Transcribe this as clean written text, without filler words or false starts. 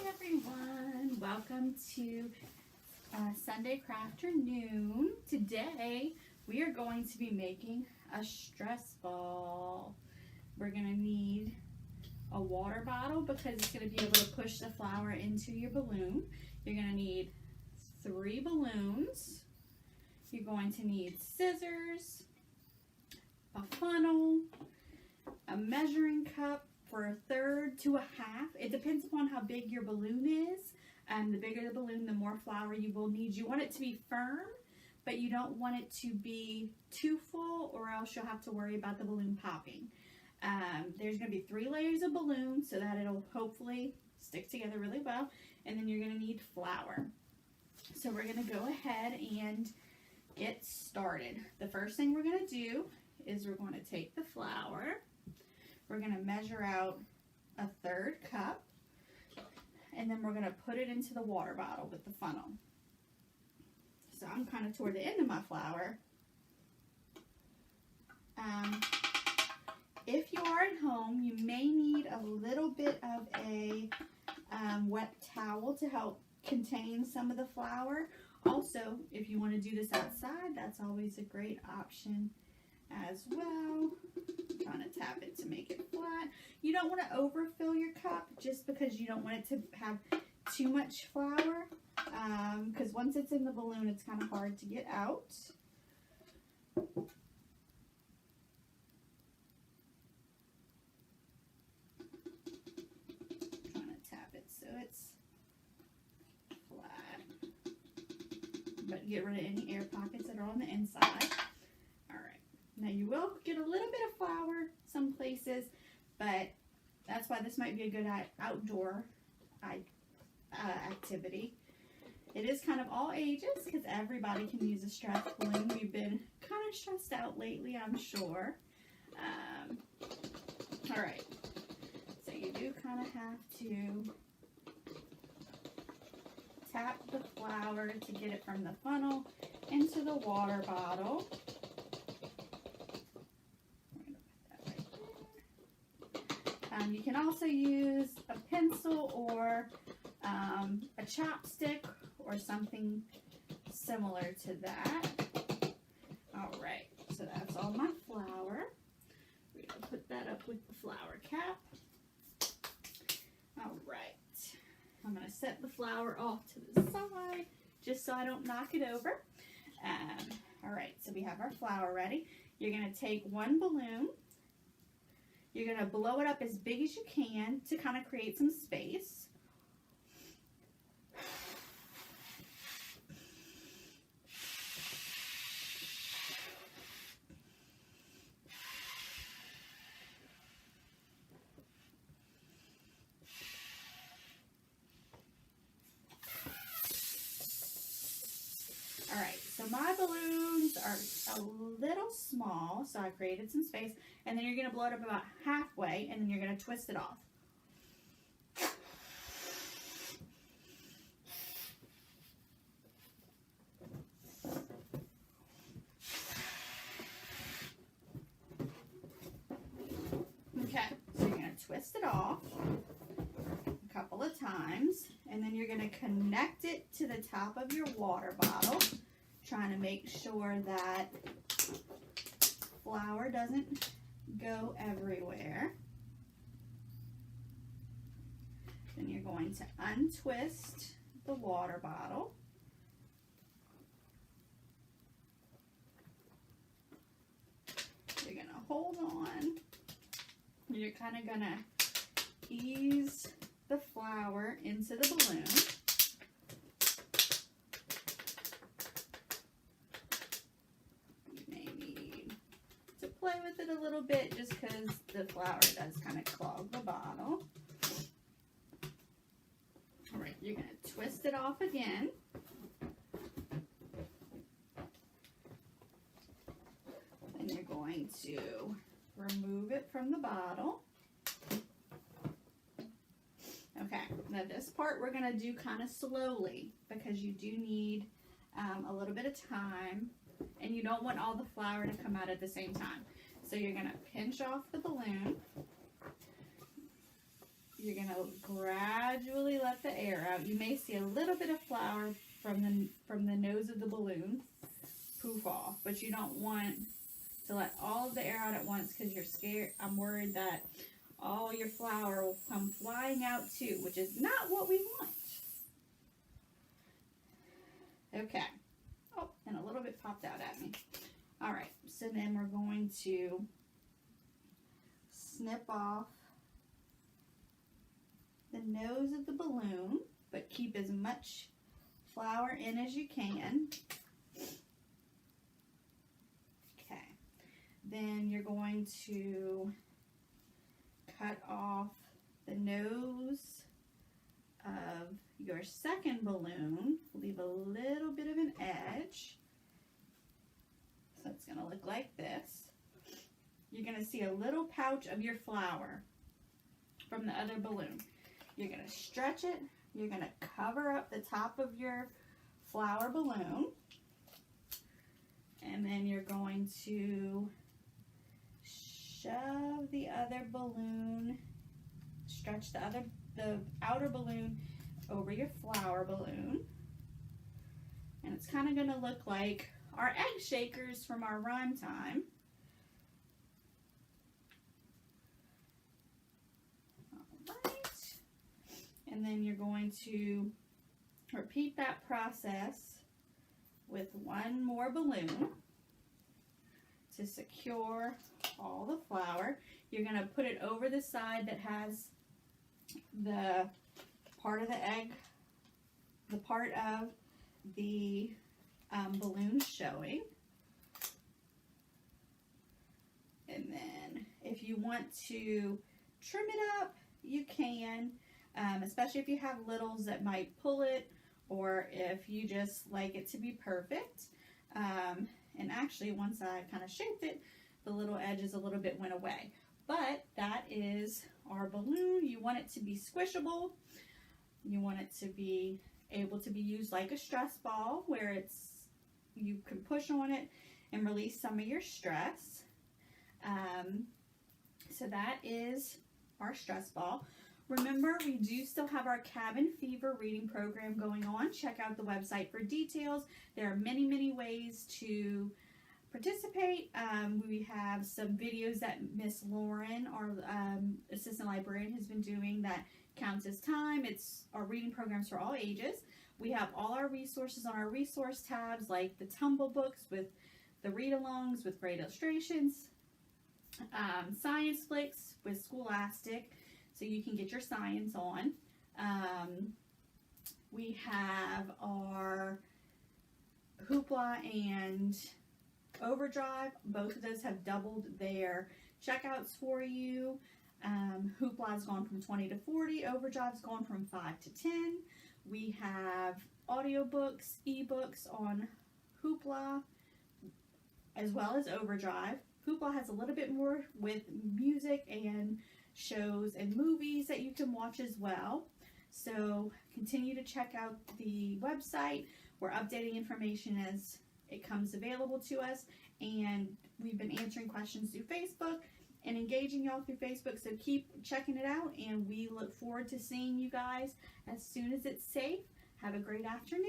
everyone, welcome to Sunday Crafternoon. Today we are going to be making a stress ball. We're going to need a water bottle because it's going to be able to push the flour into your balloon. You're going to need 3 balloons. You're going to need scissors, a funnel, a measuring cup for 1/3 to 1/2. It depends upon how big your balloon is. The bigger the balloon, the more flour you will need. You want it to be firm, but you don't want it to be too full, or else you'll have to worry about the balloon popping. There's going to be 3 layers of balloon so that it'll hopefully stick together really well. And then you're going to need flour. So we're going to go ahead and get started. The first thing we're going to do is we're going to take the flour. We're going to measure out 1/3 cup, and then we're going to put it into the water bottle with the funnel. So I'm kind of toward the end of my flour. If you are at home, you may need a little bit of a wet towel to help contain some of the flour. Also, if you want to do this outside, that's always a great option as well. I'm trying to tap it to make it flat. You don't want to overfill your cup just because you don't want it to have too much flour, because once it's in the balloon, it's kind of hard to get out. Trying to tap it so it's flat, but get rid of any air pockets that are on the inside. Now you will get a little bit of flour some places, but that's why this might be a good outdoor activity. It is kind of all ages because everybody can use a stress balloon. We've been kind of stressed out lately, I'm sure. All right, so you do kind of have to tap the flour to get it from the funnel into the water bottle. You can also use a pencil or a chopstick or something similar to that. All right, so that's all my flour. We're going to put that up with the flour cap. All right, I'm going to set the flour off to the side just so I don't knock it over. All right, so we have our flour ready. You're going to take 1 balloon. You're going to blow it up as big as you can to kind of create some space. All right, so my balloons are a little small, so I created some space, and then you're going to blow it up about halfway, and then you're going to twist it off. Okay, so you're going to twist it off a couple of times, and then you're going to connect it to the top of your water bottle, trying to make sure that flour doesn't go everywhere. Then you're going to untwist the water bottle. You're going to hold on. You're kind of going to ease the flour into the balloon. You may need to play with it a little bit just because the flour does kind of clog the bottle. All right, you're going to twist it off again. And you're going to remove it from the bottle. Okay, now this part we're going to do kind of slowly because you do need a little bit of time, and you don't want all the flour to come out at the same time. So you're going to pinch off the balloon. you're going to gradually let the air out. You may see a little bit of flour from the nose of the balloon poof off, but you don't want to let all of the air out at once because you're scared. I'm worried that all your flour will come flying out too, which is not what we want. Okay. Oh, and a little bit popped out at me. All right, so then we're going to snip off the nose of the balloon, but keep as much flour in as you can. Okay. Then you're going to cut off the nose of your second balloon. Leave a little bit of an edge. So it's going to look like this. You're going to see a little pouch of your flour from the other balloon. You're going to stretch it. You're going to cover up the top of your flour balloon. And then you're going to shove the other balloon, stretch the outer balloon over your flour balloon. And it's kind of going to look like our egg shakers from our run time. All right. And then you're going to repeat that process with one more balloon to secure all the flour. You're going to put it over the side that has the part of the egg, the part of the balloon showing. And then if you want to trim it up, you can, especially if you have littles that might pull it, or if you just like it to be perfect. And actually, once I kind of shaped it, the little edges a little bit went away. But that is our balloon. You want it to be squishable. You want it to be able to be used like a stress ball, where you can push on it and release some of your stress. So that is our stress ball. Remember, we do still have our cabin fever reading program going on. Check out the website for details. There are many, many ways to participate. We have some videos that Miss Lauren, our assistant librarian, has been doing that counts as time. It's our reading programs for all ages. We have all our resources on our resource tabs, like the tumble books with the read-alongs with great illustrations, science flicks with Scholastic, so you can get your science on. We have our Hoopla and Overdrive. Both of those have doubled their checkouts for you. Hoopla's gone from 20 to 40. Overdrive's gone from 5 to 10. We have audiobooks, ebooks on Hoopla, as well as Overdrive. Hoopla has a little bit more with music and shows and movies that you can watch as well. So continue to check out the website. We're updating information as it comes available to us, and we've been answering questions through Facebook and engaging y'all through Facebook, so keep checking it out, and we look forward to seeing you guys as soon as it's safe. Have a great afternoon.